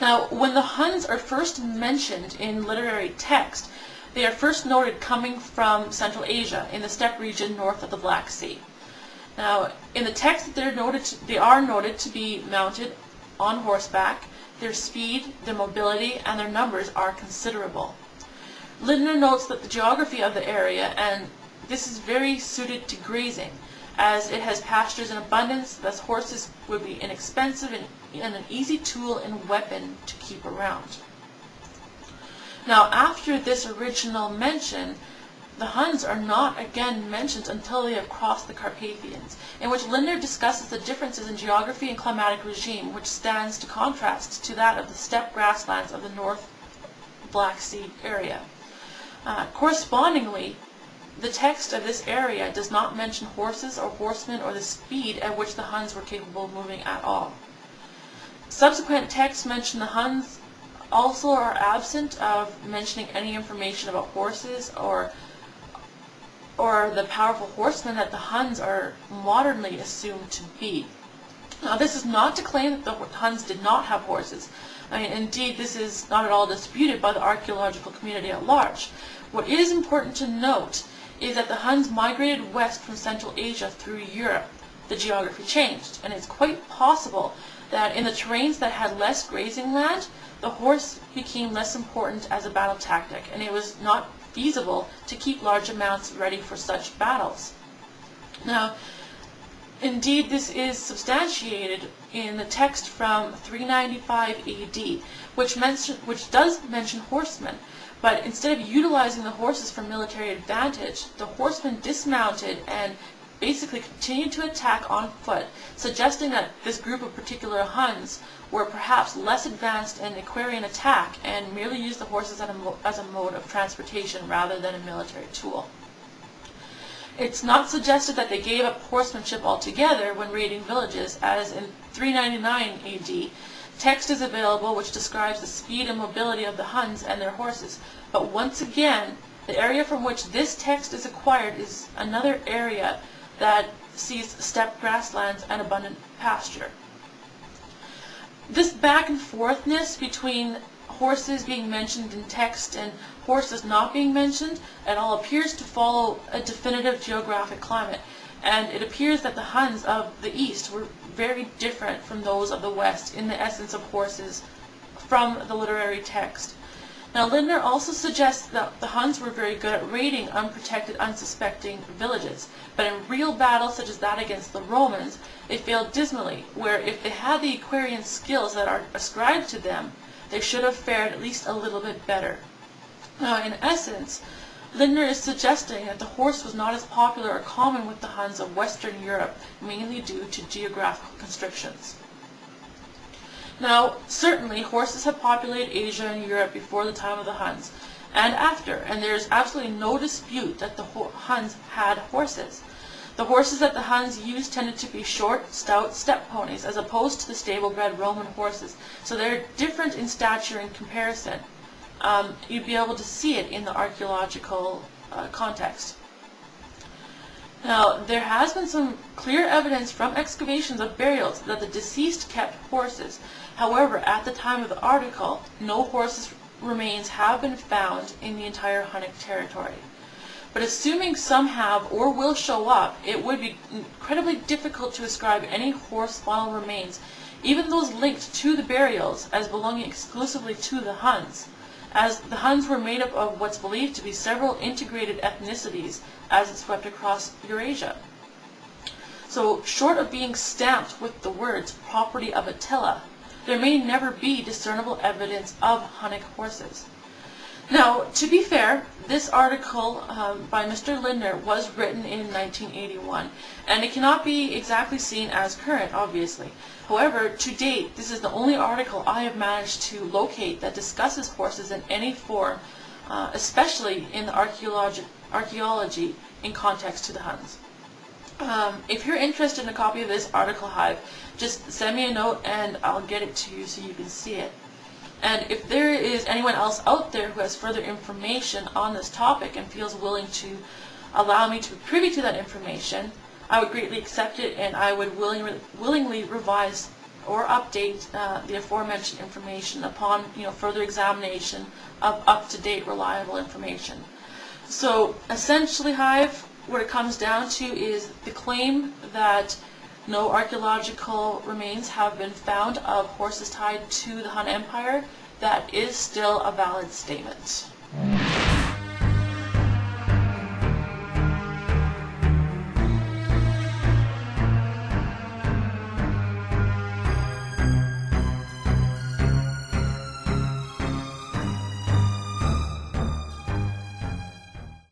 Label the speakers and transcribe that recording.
Speaker 1: Now, when the Huns are first mentioned in literary text, they are first noted coming from Central Asia, in the steppe region north of the Black Sea. Now, in the text, they are noted to be mounted on horseback. Their speed, their mobility, and their numbers are considerable. Lindner notes that the geography of the area, and this is very suited to grazing, as it has pastures in abundance, thus horses would be inexpensive and an easy tool and weapon to keep around. Now, after this original mention, the Huns are not again mentioned until they have crossed the Carpathians, in which Lindner discusses the differences in geography and climatic regime, which stands to contrast to that of the steppe grasslands of the North Black Sea area. Correspondingly, the text of this area does not mention horses or horsemen or the speed at which the Huns were capable of moving at all. Subsequent texts mention the Huns also are absent of mentioning any information about horses or the powerful horsemen that the Huns are modernly assumed to be. Now, this is not to claim that the Huns did not have horses. I mean, indeed, this is not at all disputed by the archaeological community at large. What is important to note is that the Huns migrated west from Central Asia through Europe. The geography changed, and it's quite possible that in the terrains that had less grazing land, the horse became less important as a battle tactic, and it was not feasible to keep large amounts ready for such battles. Now, indeed, this is substantiated in the text from 395 AD, which does mention horsemen, but instead of utilizing the horses for military advantage, the horsemen dismounted and basically continued to attack on foot, suggesting that this group of particular Huns were perhaps less advanced in equestrian attack and merely used the horses as a mode of transportation rather than a military tool. It's not suggested that they gave up horsemanship altogether when raiding villages, as in 399 AD, text is available which describes the speed and mobility of the Huns and their horses. But once again, the area from which this text is acquired is another area that sees steppe grasslands and abundant pasture. This back and forthness between horses being mentioned in text and horses not being mentioned at all appears to follow a definitive geographic climate, and it appears that the Huns of the East were very different from those of the West in the essence of horses from the literary text. Now, Lindner also suggests that the Huns were very good at raiding unprotected, unsuspecting villages, but in real battles such as that against the Romans, they failed dismally, where if they had the equestrian skills that are ascribed to them, they should have fared at least a little bit better. Now, in essence, Lindner is suggesting that the horse was not as popular or common with the Huns of Western Europe, mainly due to geographical constrictions. Now, certainly, horses have populated Asia and Europe before the time of the Huns, and after, and there is absolutely no dispute that the Huns had horses. The horses that the Huns used tended to be short, stout steppe ponies, as opposed to the stable-bred Roman horses, so they're different in stature in comparison. You'd be able to see it in the archaeological context. Now, there has been some clear evidence from excavations of burials that the deceased kept horses. However, at the time of the article, no horses remains have been found in the entire Hunnic territory. But assuming some have or will show up, it would be incredibly difficult to ascribe any horse final remains, even those linked to the burials, as belonging exclusively to the Huns, as the Huns were made up of what's believed to be several integrated ethnicities as it swept across Eurasia. So, short of being stamped with the words property of Attila, there may never be discernible evidence of Hunnic horses. Now, to be fair, this article by Mr. Lindner was written in 1981, and it cannot be exactly seen as current, obviously. However, to date, this is the only article I have managed to locate that discusses horses in any form, especially in the archaeology in context to the Huns. If you're interested in a copy of this article hive, just send me a note and I'll get it to you so you can see it. And if there is anyone else out there who has further information on this topic and feels willing to allow me to be privy to that information, I would greatly accept it, and I would willingly revise or update the aforementioned information upon further examination of up-to-date reliable information. So essentially, Hive, what it comes down to is the claim that no archaeological remains have been found of horses tied to the Hun Empire. That is still a valid statement.